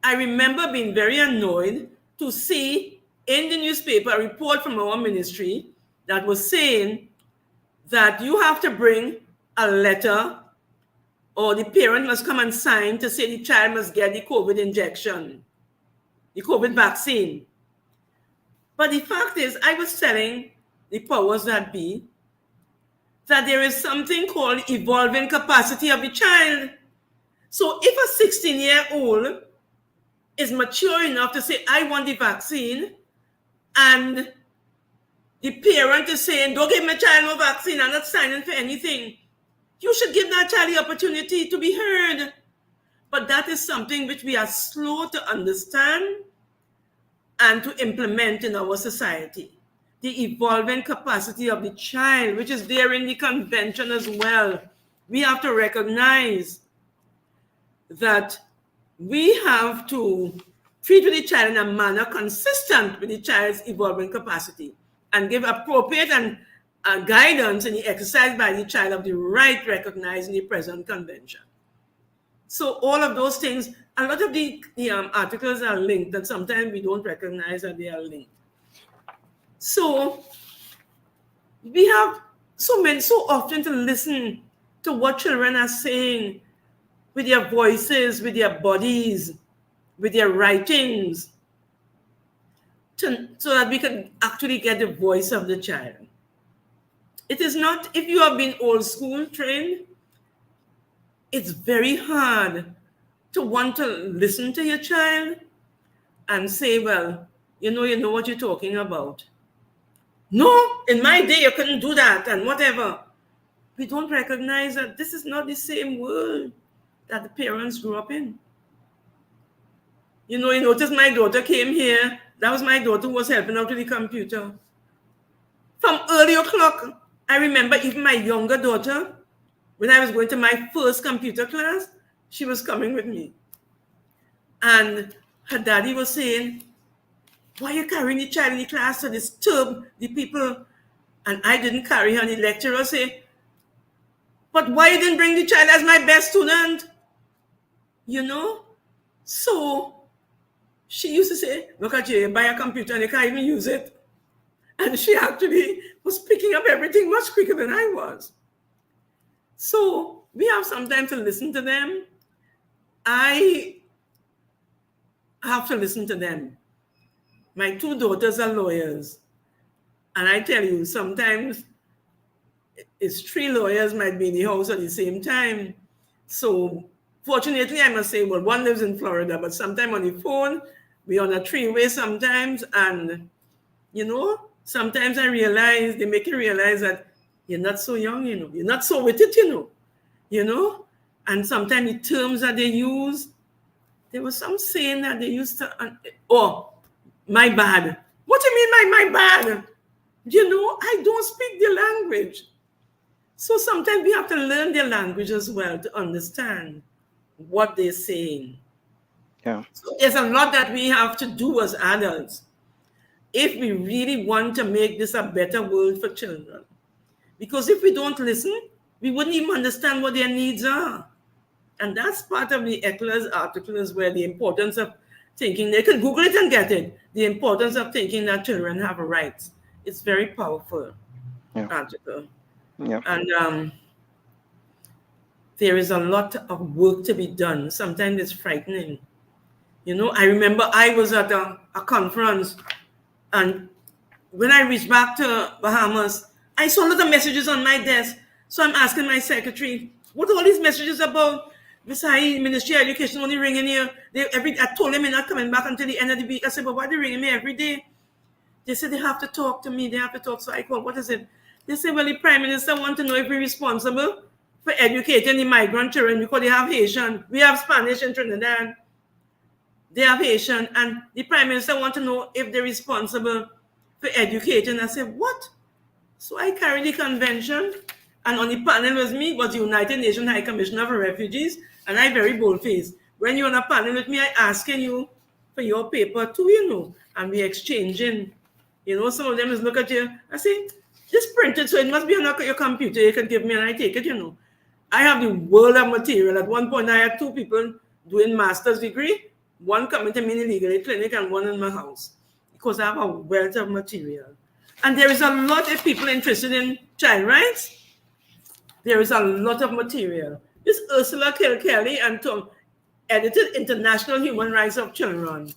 I remember being very annoyed to see in the newspaper a report from our ministry that was saying that you have to bring a letter, or the parent must come and sign to say the child must get the COVID injection, the COVID vaccine. But the fact is, I was telling the powers that be that there is something called evolving capacity of the child. So if a 16-year-old is mature enough to say, I want the vaccine, and the parent is saying, don't give my child no vaccine, I'm not signing for anything, you should give that child the opportunity to be heard. But that is something which we are slow to understand and to implement in our society. The evolving capacity of the child, which is there in the convention as well. We have to recognize that we have to treat with the child in a manner consistent with the child's evolving capacity and give appropriate and guidance in the exercise by the child of the right recognized in the present convention. So all of those things, a lot of the articles are linked, and sometimes we don't recognize that they are linked. So we have so often to listen to what children are saying with their voices, with their bodies, with their writings, so that we can actually get the voice of the child. It is not, if you have been old school trained, it's very hard to want to listen to your child and say, well, you know what you're talking about. No, in my day, you couldn't do that and whatever. We don't recognize that this is not the same world that the parents grew up in. You notice my daughter came here. That was my daughter who was helping out with the computer. From early o'clock, I remember even my younger daughter, when I was going to my first computer class, she was coming with me. And her daddy was saying, why are you carrying the child in the class to disturb the people? And I didn't carry her. And the lecturer said, but why you didn't bring the child as my best student? So she used to say, look at you buy a computer and you can't even use it. And she actually was picking up everything much quicker than I was. So we have sometimes to listen to them. I have to listen to them. My two daughters are lawyers. And I tell you, sometimes it's 3 lawyers might be in the house at the same time. So fortunately, I must say, well, one lives in Florida, but sometimes on the phone, we're on a 3-way sometimes. And, sometimes I realize, they make you realize that you're not so young, you're not so with it, And sometimes the terms that they use, there was some saying that they used to, my bad. What do you mean by my bad? I don't speak their language. So sometimes we have to learn their language as well to understand what they're saying. Yeah. So there's a lot that we have to do as adults if we really want to make this a better world for children. Because if we don't listen, we wouldn't even understand what their needs are. And that's part of the Eckler's article as well, the importance of thinking. They can Google it and get it. The importance of thinking that children have rights. It's very powerful article. Yeah. And there is a lot of work to be done. Sometimes it's frightening. I remember I was at a conference, and when I reached back to Bahamas, I saw a lot of messages on my desk. So I'm asking my secretary, what are all these messages about? Besides, Ministry of Education only ringing here. I told them they're not coming back until the end of the week. I said, but why are they ringing me every day? They said they have to talk to me. They have to talk. So I called, what is it? They said, well, the Prime Minister wants to know if we're responsible for educating the migrant children because they have Haitian. We have Spanish in Trinidad. They have Haitian. And the Prime Minister wants to know if they're responsible for educating. I said, what? So I carried the convention. And on the panel with me was the United Nations High Commissioner for Refugees. And I very bold-faced. When you're on a panel with me, I asking you for your paper too, and we're exchanging, Some of them is look at you. I say, this printed, so it must be on your computer. You can give me and I take it, I have the world of material. At one point, I had 2 people doing master's degree, one coming to me in the legal clinic and one in my house, because I have a wealth of material. And there is a lot of people interested in child rights. There is a lot of material. This Ursula Kilkelly and Tom edited International Human Rights of Children.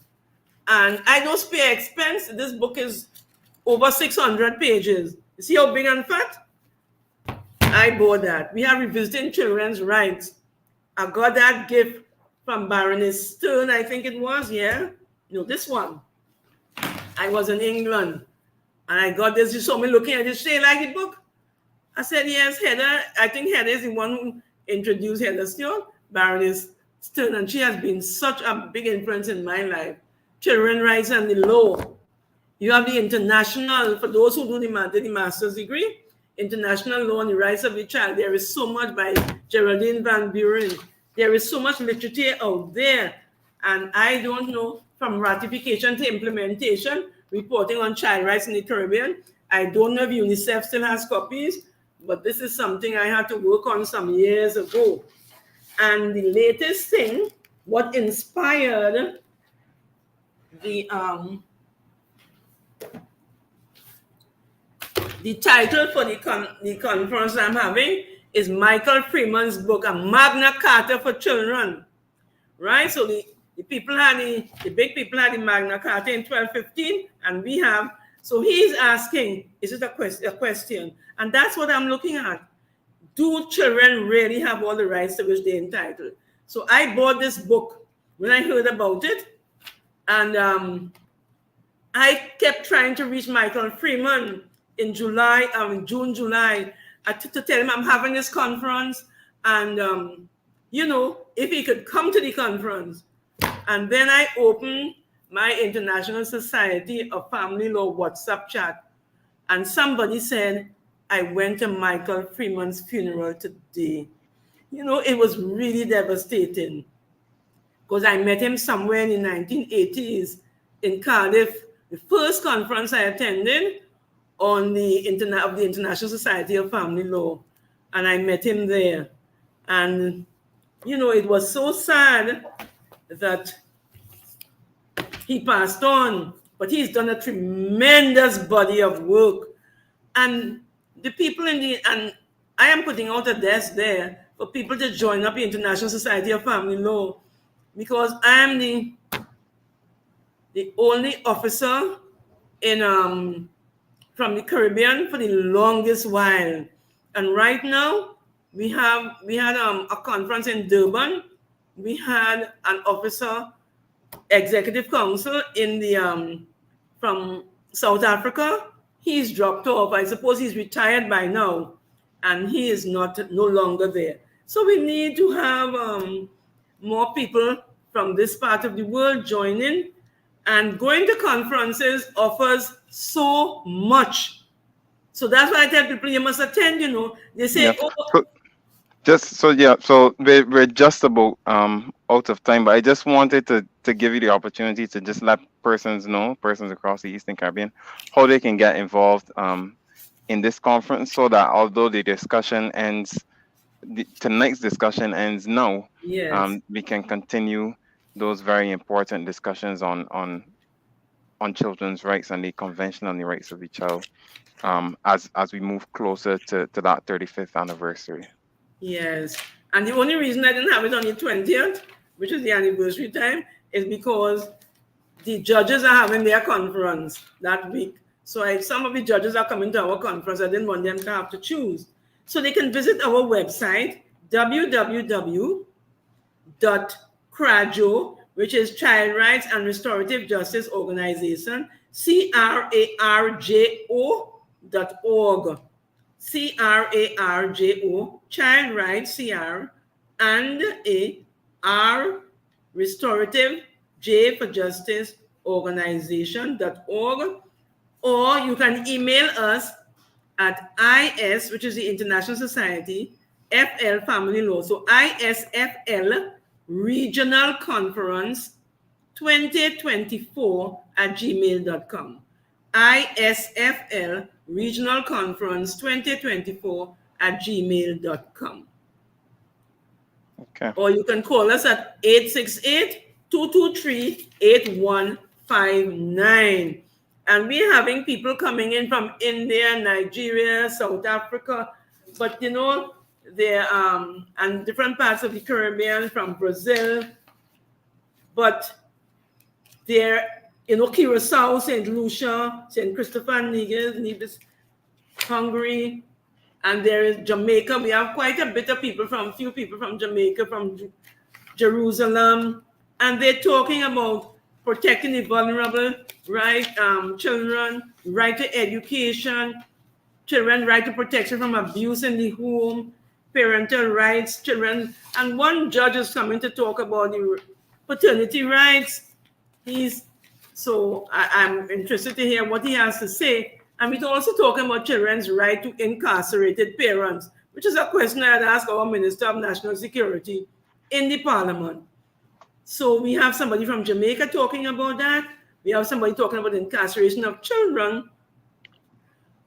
And I don't spare expense. This book is over 600 pages. You see how big and fat? I bought that. We have Revisiting Children's Rights. I got that gift from Baroness Stern, I think it was, yeah? This one. I was in England, and I got this. You saw me looking at it. Say, like the book? I said, yes, Heather. I think Heather is the one who introduced Heather Stern, Baroness Stern, and she has been such a big influence in my life. Children's rights and the law. You have the international, for those who do the master's degree, International Law on the Rights of the Child. There is so much by Geraldine Van Buren. There is so much literature out there. And I don't know, from ratification to implementation, reporting on child rights in the Caribbean. I don't know if UNICEF still has copies, but this is something I had to work on some years ago. And the latest thing, what inspired the title for the conference I'm having is Michael Freeman's book, A Magna Carta for Children, right? So the people had the big people had the Magna Carta in 1215, and we have, so he's asking, is it a question? And that's what I'm looking at. Do children really have all the rights to which they're entitled? So I bought this book when I heard about it, and I kept trying to reach Michael Freeman in June, July, to tell him I'm having this conference, and if he could come to the conference. And then I opened my International Society of Family Law WhatsApp chat, and somebody said, I went to Michael Freeman's funeral today. It was really devastating, because I met him somewhere in the 1980s in Cardiff, the first conference I attended on the International Society of Family Law, and I met him there. And it was so sad that he passed on, but he's done a tremendous body of work. And the people and I am putting out a desk there for people to join up the International Society of Family Law, because I am the only officer in from the Caribbean for the longest while. And right now, we had a conference in Durban. We had an officer, executive council in the from South Africa. He's dropped off. I suppose he's retired by now, and he is no longer there. So we need to have more people from this part of the world joining, and going to conferences offers so much. So that's why I tell people you must attend. They say, So we're just about out of time, but I just wanted to give you the opportunity to just let persons across the Eastern Caribbean, how they can get involved in this conference, so that although the discussion ends, tonight's discussion ends now, yes, we can continue those very important discussions on children's rights and the Convention on the Rights of the Child, as we move closer to that 35th anniversary. Yes, and the only reason I didn't have it on the 20th, which is the anniversary time, is because the judges are having their conference that week. So if some of the judges are coming to our conference, I didn't want them to have to choose. So they can visit our website, www.CRAJO, which is Child Rights and Restorative Justice Organization, CRARJO.org. CRARJO, Child Rights, CR, and R, Restorative, J for Justice, Organization.org. Or you can email us at IS, which is the International Society, FL Family Law. So ISFL Regional Conference 2024 @gmail.com. ISFL Regional Conference 2024 at gmail.com. Okay. Or you can call us at 868-223-8159. And we're having people coming in from India, Nigeria, South Africa, but you know, they're and different parts of the Caribbean, from Brazil, but they're, you know, Curacao, St. Lucia, St. Christopher, Nevis, Hungary, and there is Jamaica. We have quite a bit of people few people from Jamaica, from Jerusalem, and they're talking about protecting the vulnerable, right? Children, right to education, children right to protection from abuse in the home, parental rights, children. And one judge is coming to talk about the paternity rights. I'm interested to hear what he has to say. And we're also talking about children's right to incarcerated parents, which is a question I had asked our Minister of National Security in the Parliament. So we have somebody from Jamaica talking about that. We have somebody talking about incarceration of children.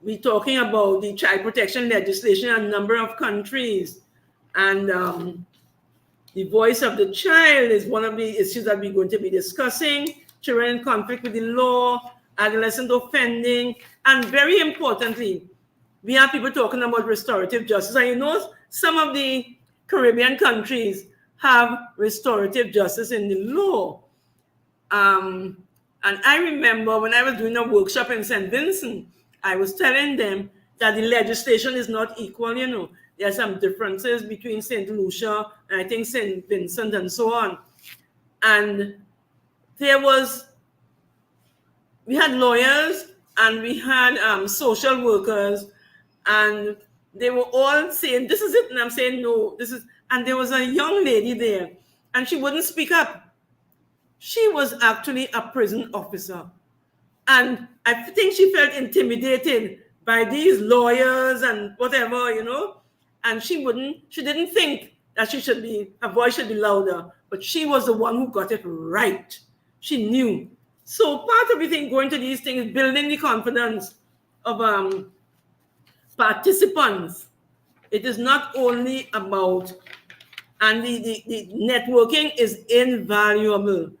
We're talking about the child protection legislation in a number of countries. And the voice of the child is one of the issues that we're going to be discussing. Children in conflict with the law, adolescent offending, and very importantly, we have people talking about restorative justice. And you know, some of the Caribbean countries have restorative justice in the law. And I remember when I was doing a workshop in St. Vincent, I was telling them that the legislation is not equal, you know. There are some differences between St. Lucia and I think St. Vincent and so on. And we had lawyers and we had social workers, and they were all saying, this is it. And I'm saying, no, this is, and there was a young lady there and she wouldn't speak up. She was actually a prison officer. And I think she felt intimidated by these lawyers and whatever, you know, and she didn't think that her voice should be louder, but she was the one who got it right. She knew. So part of everything going to these things, building the confidence of participants. It is not only about, and the networking is invaluable,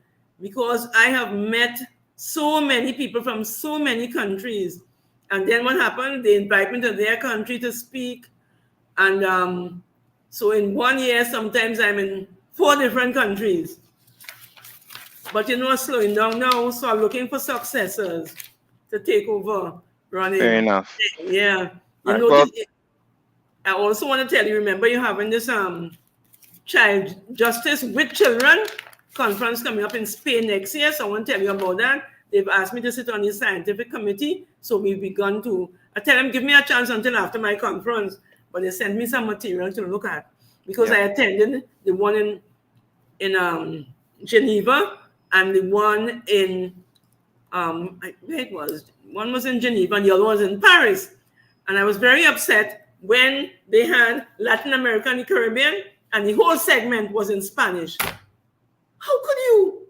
because I have met so many people from so many countries. And then what happened? They invite me to their country to speak. And so in 1 year, sometimes I'm in 4 different countries. But you know, slowing down now, so I'm looking for successors to take over running. Fair enough. Yeah. Right, well, I also want to tell you, remember you're having this child justice with children conference coming up in Spain next year. So I want to tell you about that. They've asked me to sit on the scientific committee. So we've begun to, I tell them, give me a chance until after my conference. But they sent me some material to look at, because I attended the one in Geneva and the one in, one was in Geneva and the other was in Paris. And I was very upset when they had Latin America and the Caribbean and the whole segment was in Spanish. How could you?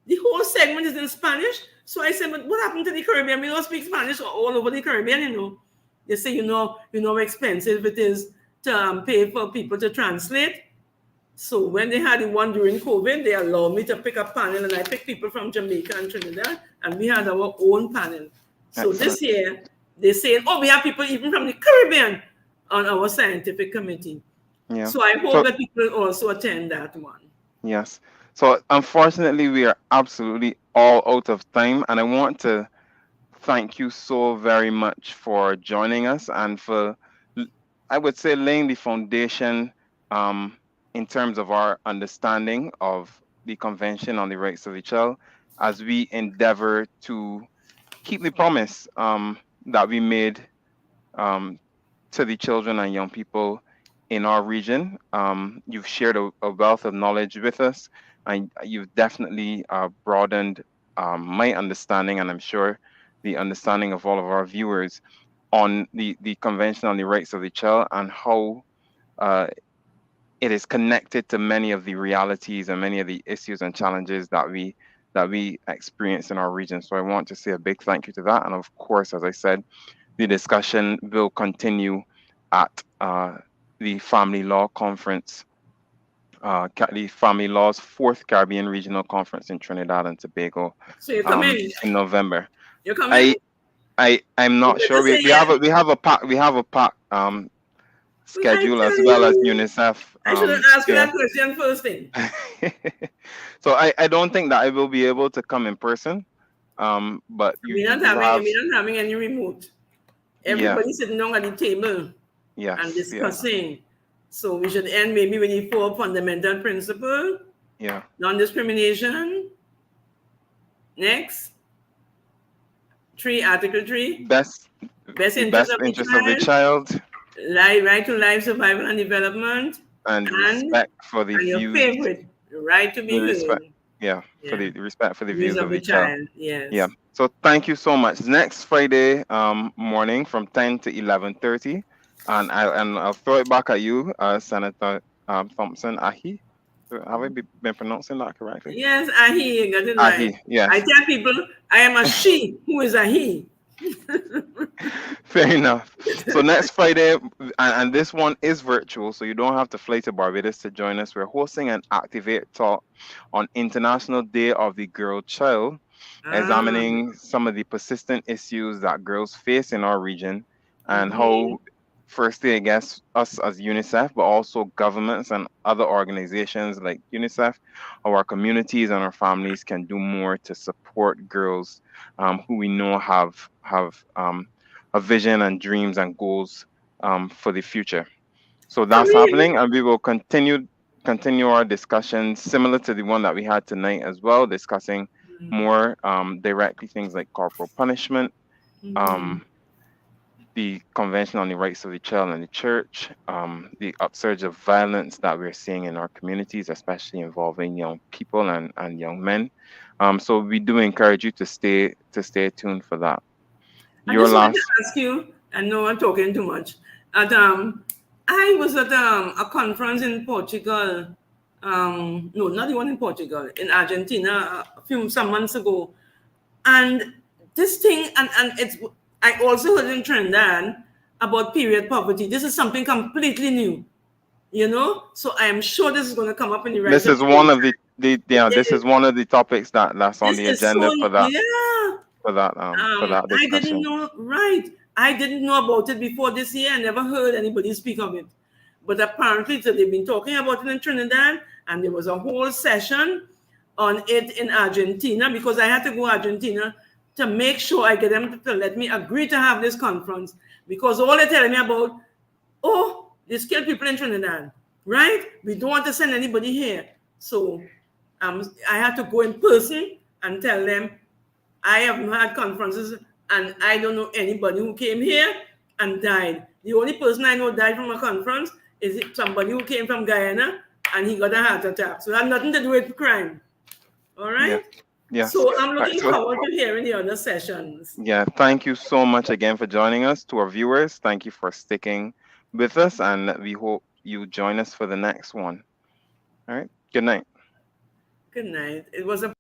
The whole segment is in Spanish. So I said, but what happened to the Caribbean? We don't speak Spanish all over the Caribbean, you know. They say, you know how expensive it is to pay for people to translate. So when they had the one during COVID, they allowed me to pick a panel, and I picked people from Jamaica and Trinidad, and we had our own panel. So this year, they say, oh, we have people even from the Caribbean on our scientific committee. Yeah. So I hope that people also attend that one. Yes. So unfortunately, we are absolutely all out of time, and I want to thank you so very much for joining us and for, I would say, laying the foundation in terms of our understanding of the Convention on the Rights of the Child, as we endeavor to keep the promise that we made to the children and young people in our region. You've shared a wealth of knowledge with us, and you've definitely broadened my understanding, and I'm sure the understanding of all of our viewers, on the Convention on the Rights of the Child and how it is connected to many of the realities and many of the issues and challenges that we that we experience in our region. So I want to say a big thank you to that. And of course, as I said, the discussion will continue at the Family Law Conference, the Family Law's 4th Caribbean Regional Conference in Trinidad and Tobago, So you come in. in November. You come in. I'm not sure. We have a pack schedule as well as UNICEF. I should have asked you that question first thing. So I don't think that I will be able to come in person. But we're not having any remote. Everybody sitting down at the table and discussing. Yeah. So we should end maybe with the 4 fundamental principles. Yeah. Non-discrimination. Next. 3, Article 3. Best interest of the child. Right to life, survival, and development. And respect for the views. Your favorite, right to be heard. For the respect for the views of the child. Yes. Yeah. So thank you so much. Next Friday morning from 10 to 11:30, and I'll throw it back at you, Senator Thompson Ahi. Have I been pronouncing that correctly? Yes, Ahi. Got it right. Ahi, yes. I tell people I am a she who is a he. Fair enough. So next Friday, and this one is virtual, so you don't have to fly to Barbados to join us. We're hosting an Activate talk on International Day of the Girl Child, examining some of the persistent issues that girls face in our region, and how, firstly, I guess, us as UNICEF, but also governments and other organizations like UNICEF, our communities and our families can do more to support girls who we know have a vision and dreams and goals for the future. So that's happening, and we will continue our discussions similar to the one that we had tonight as well, discussing more directly things like corporal punishment, the Convention on the Rights of the Child and the Church, the upsurge of violence that we're seeing in our communities, especially involving young people and young men. So we do encourage you to stay tuned for that. I just want to ask you, I know I'm talking too much. I was at a conference in Portugal. No, not the one in Portugal, in Argentina some months ago. And this thing, and I also heard in Trinidad about period poverty. This is something completely new, So I am sure this is going to come up in the right. This is one of this is one of the topics that's on the agenda for that. Yeah. For that discussion. I didn't know. Right. I didn't know about it before this year. I never heard anybody speak of it. But apparently, so they've been talking about it in Trinidad, and there was a whole session on it in Argentina, because I had to go to Argentina to make sure I get them to let me agree to have this conference, because all they're telling me about, they kill people in Trinidad, right? We don't want to send anybody here. So I had to go in person and tell them I haven't had conferences and I don't know anybody who came here and died. The only person I know died from a conference is somebody who came from Guyana and he got a heart attack. So that has nothing to do with crime. All right? Yeah. So I'm looking forward to hearing the other sessions. Yeah, thank you so much again for joining us. To our viewers, thank you for sticking with us, and we hope you join us for the next one. All right. Good night. Good night. It was a